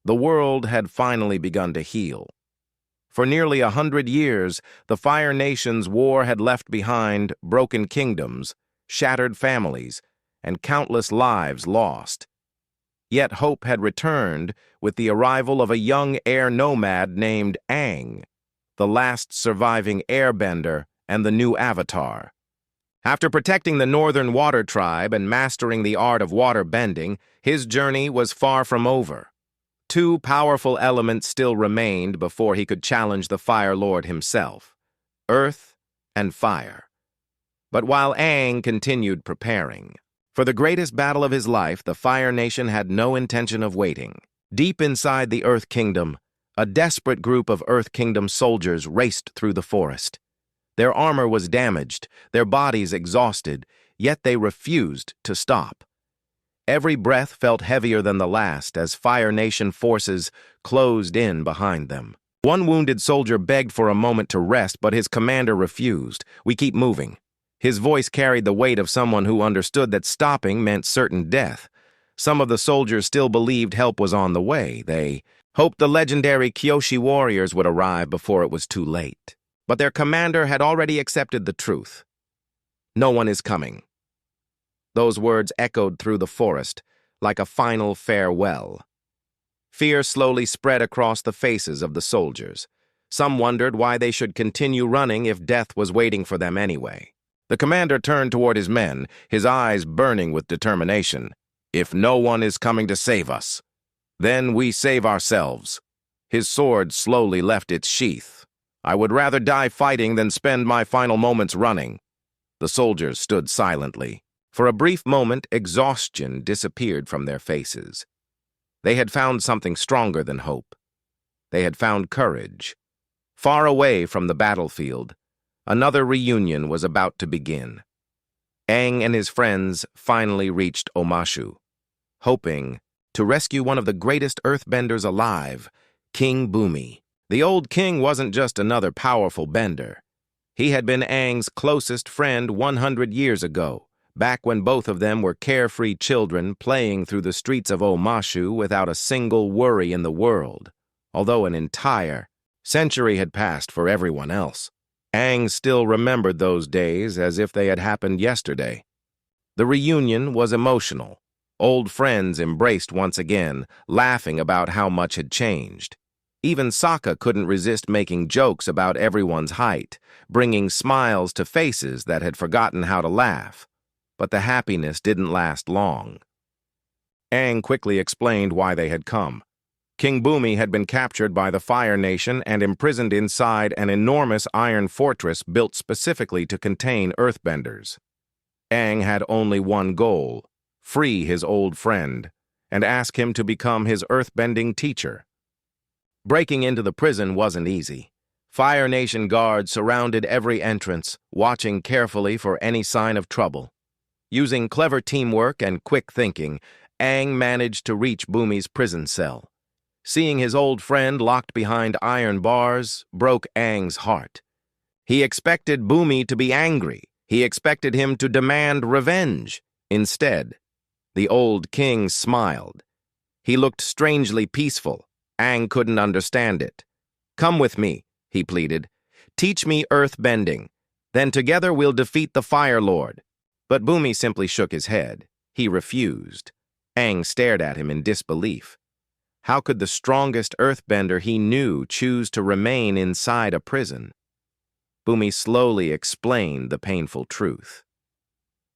The world had finally begun to heal. For nearly 100 years, the Fire Nation's war had left behind broken kingdoms, shattered families, and countless lives lost. Yet hope had returned with the arrival of a young air nomad named Aang, the last surviving airbender and the new Avatar. After protecting the Northern Water Tribe and mastering the art of water bending, his journey was far from over. Two powerful elements still remained before he could challenge the Fire Lord himself: Earth and Fire. But while Aang continued preparing for the greatest battle of his life, the Fire Nation had no intention of waiting. Deep inside the Earth Kingdom, a desperate group of Earth Kingdom soldiers raced through the forest. Their armor was damaged, their bodies exhausted, yet they refused to stop. Every breath felt heavier than the last as Fire Nation forces closed in behind them. One wounded soldier begged for a moment to rest, but his commander refused. "We keep moving." His voice carried the weight of someone who understood that stopping meant certain death. Some of the soldiers still believed help was on the way. They hoped the legendary Kyoshi warriors would arrive before it was too late. But their commander had already accepted the truth. "No one is coming." Those words echoed through the forest like a final farewell. Fear slowly spread across the faces of the soldiers. Some wondered why they should continue running if death was waiting for them anyway. The commander turned toward his men, his eyes burning with determination. "If no one is coming to save us, then we save ourselves." His sword slowly left its sheath. "I would rather die fighting than spend my final moments running." The soldiers stood silently. For a brief moment, exhaustion disappeared from their faces. They had found something stronger than hope. They had found courage. Far away from the battlefield, another reunion was about to begin. Aang and his friends finally reached Omashu, hoping to rescue one of the greatest earthbenders alive, King Bumi. The old king wasn't just another powerful bender. He had been Aang's closest friend 100 years ago, back when both of them were carefree children playing through the streets of Omashu without a single worry in the world. Although an entire century had passed for everyone else, Aang still remembered those days as if they had happened yesterday. The reunion was emotional. Old friends embraced once again, laughing about how much had changed. Even Sokka couldn't resist making jokes about everyone's height, bringing smiles to faces that had forgotten how to laugh. But the happiness didn't last long. Aang quickly explained why they had come. King Bumi had been captured by the Fire Nation and imprisoned inside an enormous iron fortress built specifically to contain earthbenders. Aang had only one goal: free his old friend, and ask him to become his earthbending teacher. Breaking into the prison wasn't easy. Fire Nation guards surrounded every entrance, watching carefully for any sign of trouble. Using clever teamwork and quick thinking, Aang managed to reach Bumi's prison cell. Seeing his old friend locked behind iron bars broke Aang's heart. He expected Bumi to be angry. He expected him to demand revenge. Instead, the old king smiled. He looked strangely peaceful. Aang couldn't understand it. "Come with me," he pleaded. "Teach me earth bending. Then together we'll defeat the Fire Lord." But Bumi simply shook his head. He refused. Aang stared at him in disbelief. How could the strongest earthbender he knew choose to remain inside a prison? Bumi slowly explained the painful truth.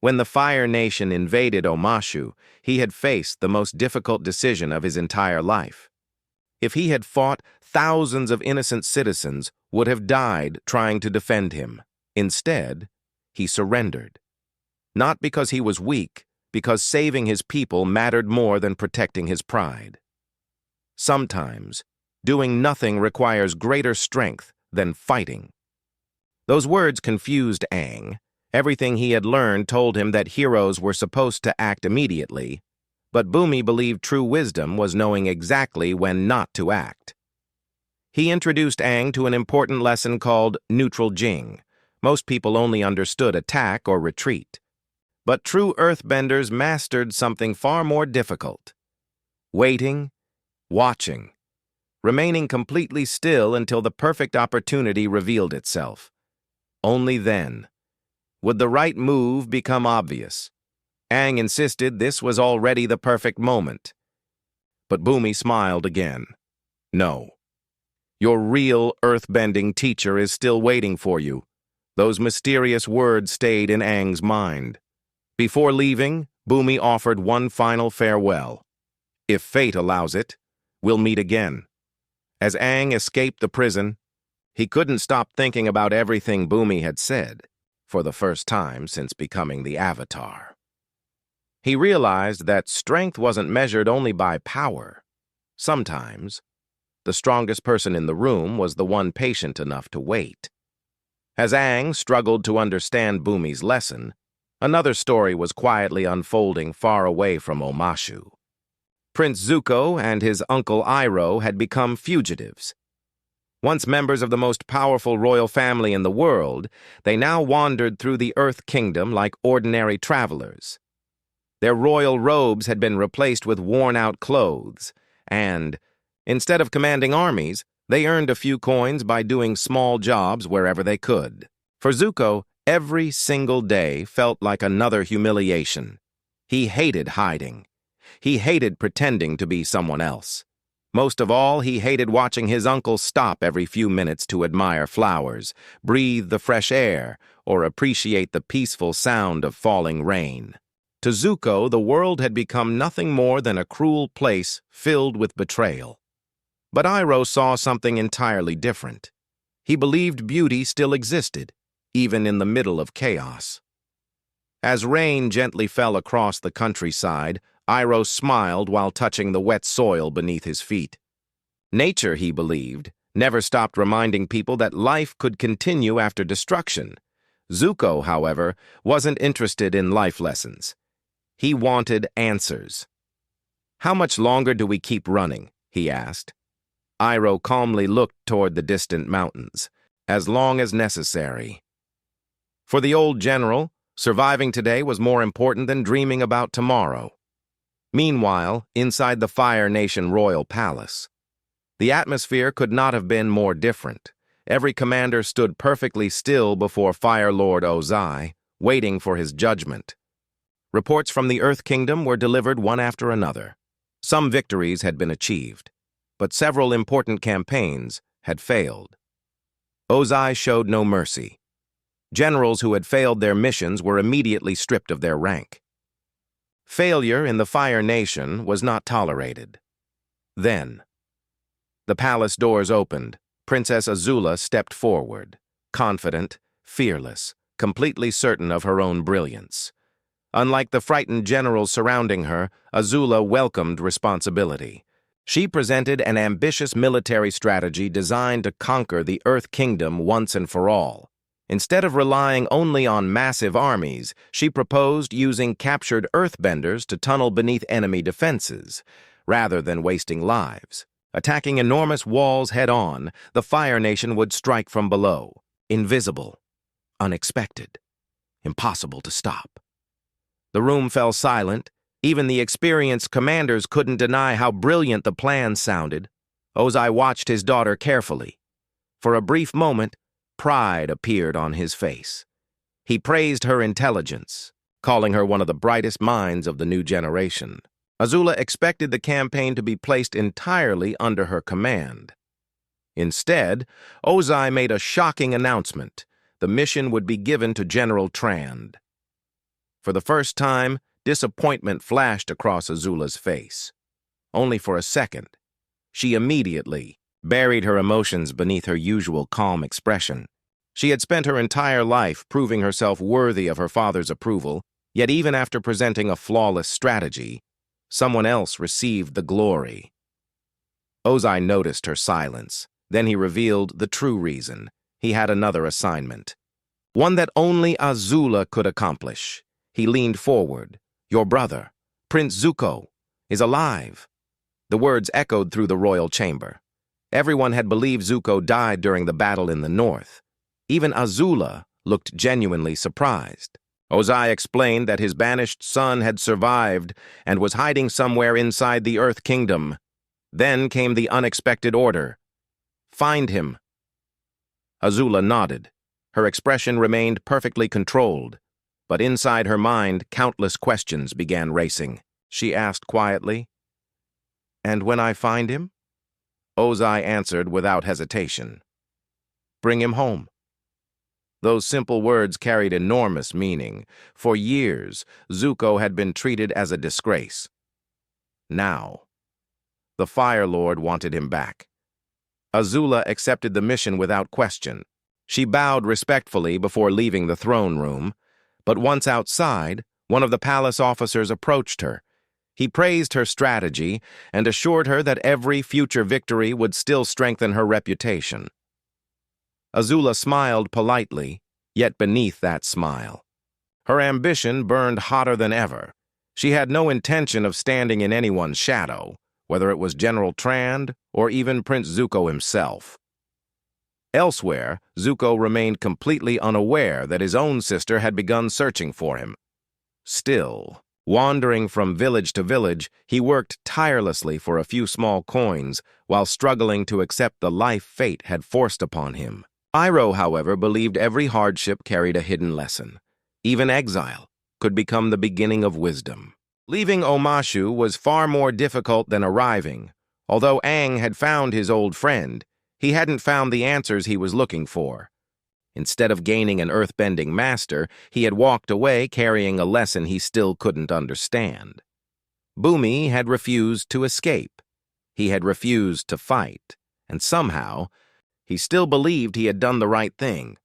When the Fire Nation invaded Omashu, he had faced the most difficult decision of his entire life. If he had fought, thousands of innocent citizens would have died trying to defend him. Instead, he surrendered. Not because he was weak, because saving his people mattered more than protecting his pride. Sometimes, doing nothing requires greater strength than fighting. Those words confused Aang. Everything he had learned told him that heroes were supposed to act immediately, but Bumi believed true wisdom was knowing exactly when not to act. He introduced Aang to an important lesson called neutral Jing. Most people only understood attack or retreat. But true earthbenders mastered something far more difficult: waiting, watching, remaining completely still until the perfect opportunity revealed itself. Only then would the right move become obvious. Aang insisted this was already the perfect moment. But Bumi smiled again. No. Your real earthbending teacher is still waiting for you. Those mysterious words stayed in Aang's mind. Before leaving, Bumi offered one final farewell. If fate allows it, we'll meet again. As Aang escaped the prison, he couldn't stop thinking about everything Bumi had said, for the first time since becoming the Avatar. He realized that strength wasn't measured only by power. Sometimes, the strongest person in the room was the one patient enough to wait. As Aang struggled to understand Bumi's lesson, another story was quietly unfolding far away from Omashu. Prince Zuko and his uncle Iroh had become fugitives. Once members of the most powerful royal family in the world, they now wandered through the Earth Kingdom like ordinary travelers. Their royal robes had been replaced with worn-out clothes, and, instead of commanding armies, they earned a few coins by doing small jobs wherever they could. For Zuko, every single day felt like another humiliation. He hated hiding. He hated pretending to be someone else. Most of all, he hated watching his uncle stop every few minutes to admire flowers, breathe the fresh air, or appreciate the peaceful sound of falling rain. To Zuko, the world had become nothing more than a cruel place filled with betrayal. But Iroh saw something entirely different. He believed beauty still existed, even in the middle of chaos. As rain gently fell across the countryside, Iroh smiled while touching the wet soil beneath his feet. Nature, he believed, never stopped reminding people that life could continue after destruction. Zuko, however, wasn't interested in life lessons. He wanted answers. "How much longer do we keep running?" he asked. Iroh calmly looked toward the distant mountains. "As long as necessary." For the old general, surviving today was more important than dreaming about tomorrow. Meanwhile, inside the Fire Nation royal palace, the atmosphere could not have been more different. Every commander stood perfectly still before Fire Lord Ozai, waiting for his judgment. Reports from the Earth Kingdom were delivered one after another. Some victories had been achieved, but several important campaigns had failed. Ozai showed no mercy. Generals who had failed their missions were immediately stripped of their rank. Failure in the Fire Nation was not tolerated. Then, the palace doors opened. Princess Azula stepped forward, confident, fearless, completely certain of her own brilliance. Unlike the frightened generals surrounding her, Azula welcomed responsibility. She presented an ambitious military strategy designed to conquer the Earth Kingdom once and for all. Instead of relying only on massive armies, she proposed using captured earthbenders to tunnel beneath enemy defenses, rather than wasting lives. Attacking enormous walls head-on, the Fire Nation would strike from below, invisible, unexpected, impossible to stop. The room fell silent. Even the experienced commanders couldn't deny how brilliant the plan sounded. Ozai watched his daughter carefully. For a brief moment, pride appeared on his face. He praised her intelligence, calling her one of the brightest minds of the new generation. Azula expected the campaign to be placed entirely under her command. Instead, Ozai made a shocking announcement. The mission would be given to General Trand. For the first time, disappointment flashed across Azula's face. Only for a second. She immediately buried her emotions beneath her usual calm expression. She had spent her entire life proving herself worthy of her father's approval, yet even after presenting a flawless strategy, someone else received the glory. Ozai noticed her silence. Then he revealed the true reason. He had another assignment. One that only Azula could accomplish. He leaned forward. "Your brother, Prince Zuko, is alive." The words echoed through the royal chamber. Everyone had believed Zuko died during the battle in the north. Even Azula looked genuinely surprised. Ozai explained that his banished son had survived and was hiding somewhere inside the Earth Kingdom. Then came the unexpected order. Find him. Azula nodded. Her expression remained perfectly controlled, but inside her mind countless questions began racing. She asked quietly, "And when I find him?" Ozai answered without hesitation, "Bring him home." Those simple words carried enormous meaning. For years, Zuko had been treated as a disgrace. Now, the Fire Lord wanted him back. Azula accepted the mission without question. She bowed respectfully before leaving the throne room, but once outside, one of the palace officers approached her. He praised her strategy and assured her that every future victory would still strengthen her reputation. Azula smiled politely, yet beneath that smile, her ambition burned hotter than ever. She had no intention of standing in anyone's shadow, whether it was General Trand or even Prince Zuko himself. Elsewhere, Zuko remained completely unaware that his own sister had begun searching for him. Still, wandering from village to village, he worked tirelessly for a few small coins while struggling to accept the life fate had forced upon him. Iroh, however, believed every hardship carried a hidden lesson. Even exile could become the beginning of wisdom. Leaving Omashu was far more difficult than arriving. Although Aang had found his old friend, he hadn't found the answers he was looking for. Instead of gaining an earthbending master, he had walked away carrying a lesson he still couldn't understand. Bumi had refused to escape. He had refused to fight, and somehow, he still believed he had done the right thing.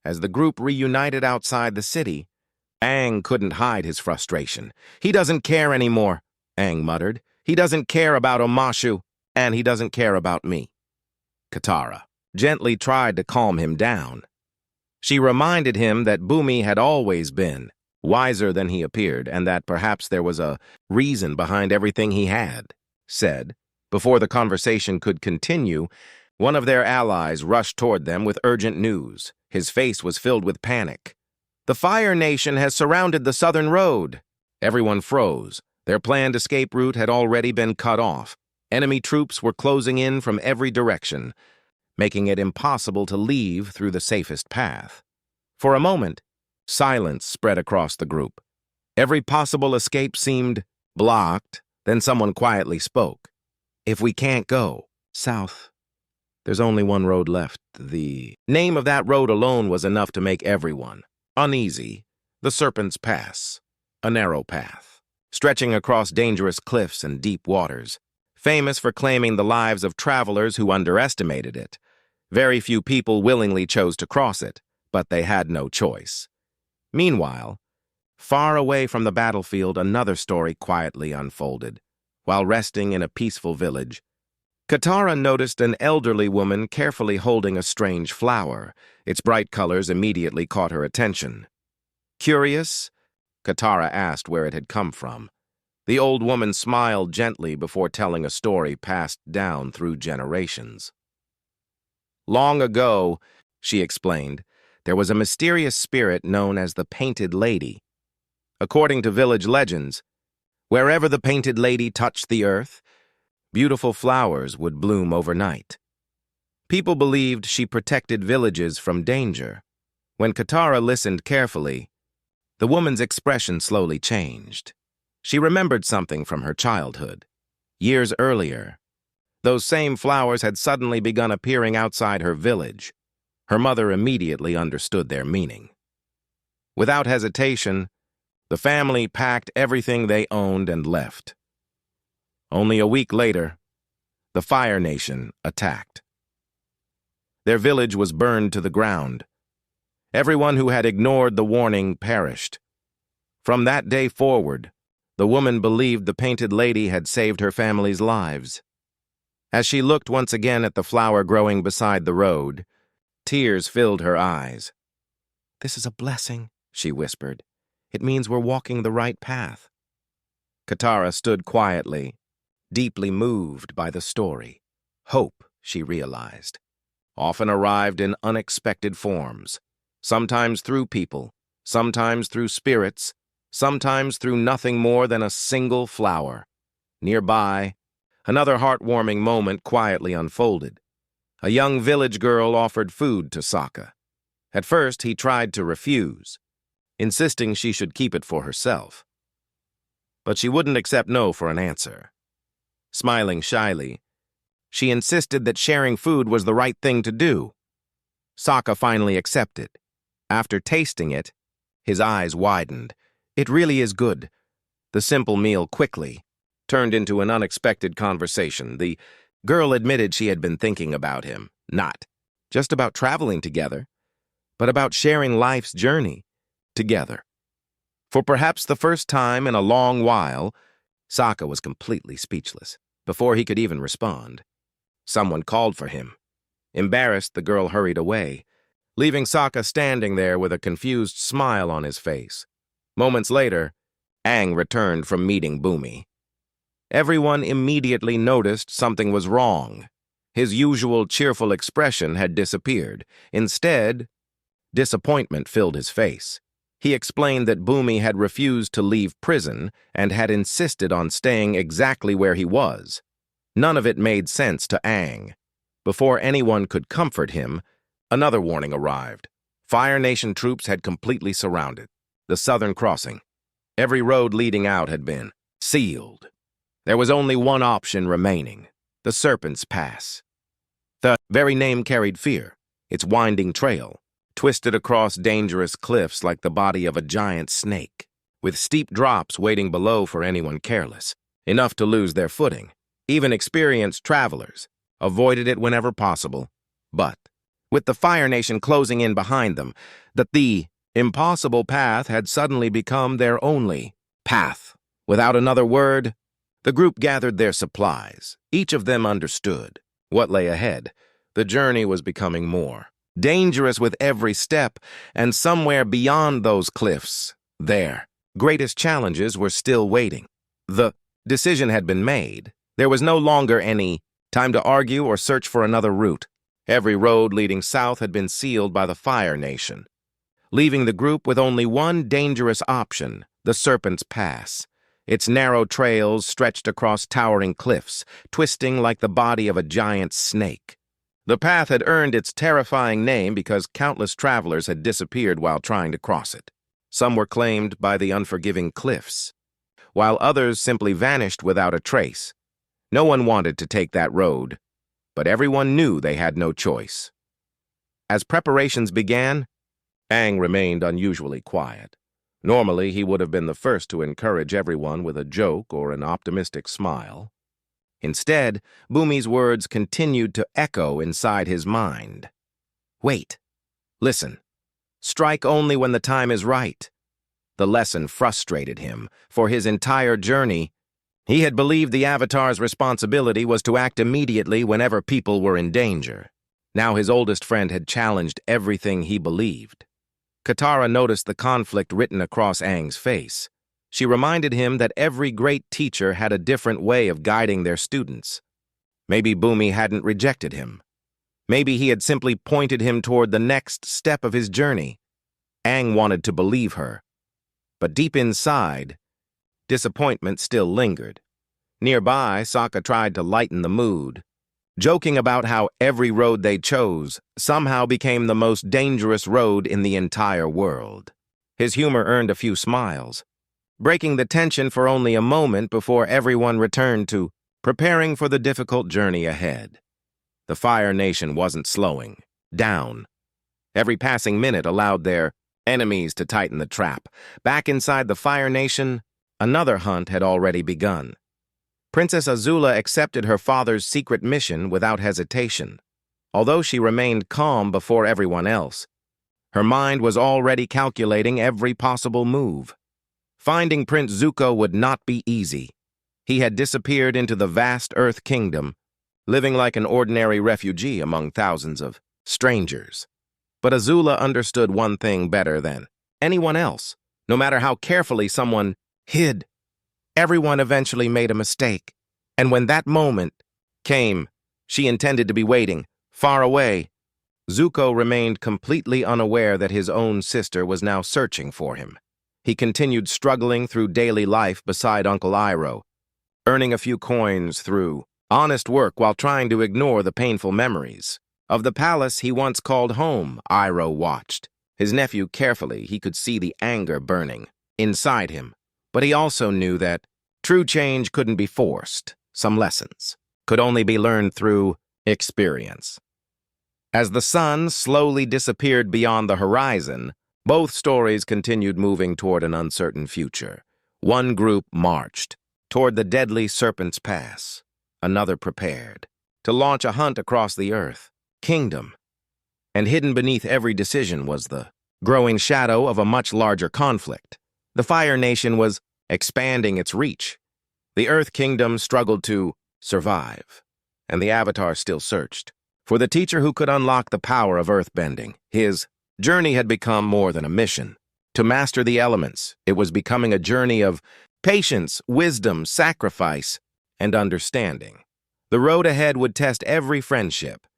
As the group reunited outside the city, Aang couldn't hide his frustration. "He doesn't care anymore," Aang muttered. "He doesn't care about Omashu, and he doesn't care about me." Katara gently tried to calm him down. She reminded him that Bumi had always been wiser than he appeared, and that perhaps there was a reason behind everything he had said. Before the conversation could continue, one of their allies rushed toward them with urgent news. His face was filled with panic. "The Fire Nation has surrounded the southern road." Everyone froze. Their planned escape route had already been cut off. Enemy troops were closing in from every direction, making it impossible to leave through the safest path. For a moment, silence spread across the group. Every possible escape seemed blocked. Then someone quietly spoke. "If we can't go south, there's only one road left. The name of that road alone was enough to make everyone uneasy. The Serpent's Pass, a narrow path, stretching across dangerous cliffs and deep waters, famous for claiming the lives of travelers who underestimated it. Very few people willingly chose to cross it, but they had no choice. Meanwhile, far away from the battlefield, another story quietly unfolded. While resting in a peaceful village, Katara noticed an elderly woman carefully holding a strange flower. Its bright colors immediately caught her attention. Curious, Katara asked where it had come from. The old woman smiled gently before telling a story passed down through generations. Long ago, she explained, there was a mysterious spirit known as the Painted Lady. According to village legends, wherever the Painted Lady touched the earth, beautiful flowers would bloom overnight. People believed she protected villages from danger. When Katara listened carefully, the woman's expression slowly changed. She remembered something from her childhood. Years earlier, those same flowers had suddenly begun appearing outside her village. Her mother immediately understood their meaning. Without hesitation, the family packed everything they owned and left. Only a week later, the Fire Nation attacked. Their village was burned to the ground. Everyone who had ignored the warning perished. From that day forward, the woman believed the Painted Lady had saved her family's lives. As she looked once again at the flower growing beside the road, tears filled her eyes. "This is a blessing," she whispered. "It means we're walking the right path." Katara stood quietly, deeply moved by the story. Hope, she realized, often arrived in unexpected forms, sometimes through people, sometimes through spirits, sometimes through nothing more than a single flower. Nearby, Another heartwarming moment quietly unfolded. A young village girl offered food to Sokka. At first, he tried to refuse, insisting she should keep it for herself. But she wouldn't accept no for an answer. Smiling shyly, she insisted that sharing food was the right thing to do. Sokka finally accepted. After tasting it, his eyes widened. It really is good. The simple meal quickly turned into an unexpected conversation. The girl admitted she had been thinking about him, not just about traveling together, but about sharing life's journey together. For perhaps the first time in a long while, Sokka was completely speechless before he could even respond. Someone called for him. Embarrassed, the girl hurried away, leaving Sokka standing there with a confused smile on his face. Moments later, Aang returned from meeting Bumi. Everyone immediately noticed something was wrong. His usual cheerful expression had disappeared. Instead, disappointment filled his face. He explained that Bumi had refused to leave prison and had insisted on staying exactly where he was. None of it made sense to Aang. Before anyone could comfort him, another warning arrived. Fire Nation troops had completely surrounded the southern crossing. Every road leading out had been sealed. There was only one option remaining, the Serpent's Pass. The very name carried fear. Its winding trail twisted across dangerous cliffs like the body of a giant snake, with steep drops waiting below for anyone careless, enough to lose their footing. Even experienced travelers avoided it whenever possible. But with the Fire Nation closing in behind them, the impossible path had suddenly become their only path. Without another word, the group gathered their supplies. Each of them understood what lay ahead. The journey was becoming more dangerous with every step, and somewhere beyond those cliffs, their greatest challenges were still waiting. The decision had been made. There was no longer any time to argue or search for another route. Every road leading south had been sealed by the Fire Nation, leaving the group with only one dangerous option, the Serpent's Pass. Its narrow trails stretched across towering cliffs, twisting like the body of a giant snake. The path had earned its terrifying name because countless travelers had disappeared while trying to cross it. Some were claimed by the unforgiving cliffs, while others simply vanished without a trace. No one wanted to take that road, but everyone knew they had no choice. As preparations began, Aang remained unusually quiet. Normally, he would have been the first to encourage everyone with a joke or an optimistic smile. Instead, Bumi's words continued to echo inside his mind. Wait. Listen. Strike only when the time is right. The lesson frustrated him. For his entire journey, he had believed the Avatar's responsibility was to act immediately whenever people were in danger. Now his oldest friend had challenged everything he believed. Katara noticed the conflict written across Aang's face. She reminded him that every great teacher had a different way of guiding their students. Maybe Bumi hadn't rejected him. Maybe he had simply pointed him toward the next step of his journey. Aang wanted to believe her. But deep inside, disappointment still lingered. Nearby, Sokka tried to lighten the mood, joking about how every road they chose somehow became the most dangerous road in the entire world. His humor earned a few smiles, breaking the tension for only a moment before everyone returned to preparing for the difficult journey ahead. The Fire Nation wasn't slowing down. Every passing minute allowed their enemies to tighten the trap. Back inside the Fire Nation, another hunt had already begun. Princess Azula accepted her father's secret mission without hesitation. Although she remained calm before everyone else, her mind was already calculating every possible move. Finding Prince Zuko would not be easy. He had disappeared into the vast Earth Kingdom, living like an ordinary refugee among thousands of strangers. But Azula understood one thing better than anyone else. No matter how carefully someone hid, everyone eventually made a mistake. And when that moment came, she intended to be waiting, far away. Zuko remained completely unaware that his own sister was now searching for him. He continued struggling through daily life beside Uncle Iroh, earning a few coins through Honest work while trying to ignore the painful memories. Of the palace he once called home, Iroh watched. His nephew carefully, he could see the anger burning inside him. But he also knew that true change couldn't be forced. Some lessons could only be learned through experience. As the sun slowly disappeared beyond the horizon, both stories continued moving toward an uncertain future. One group marched toward the deadly Serpent's Pass. Another prepared to launch a hunt across the earth, kingdom. And hidden beneath every decision was the growing shadow of a much larger conflict. The Fire Nation was expanding its reach. The Earth Kingdom struggled to survive, and the Avatar still searched for the teacher who could unlock the power of earthbending. His journey had become more than a mission. To master the elements, it was becoming a journey of patience, wisdom, sacrifice, and understanding. The road ahead would test every friendship,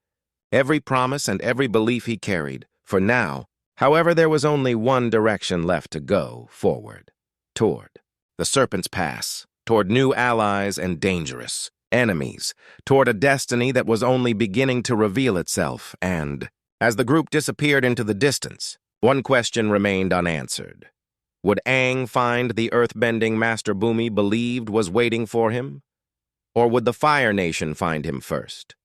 every promise, and every belief he carried. For now, however, there was only one direction left to go: forward, toward the Serpent's Pass, toward new allies and dangerous enemies, toward a destiny that was only beginning to reveal itself. And as the group disappeared into the distance, one question remained unanswered. Would Aang find the earthbending Master Bumi believed was waiting for him? Or would the Fire Nation find him first?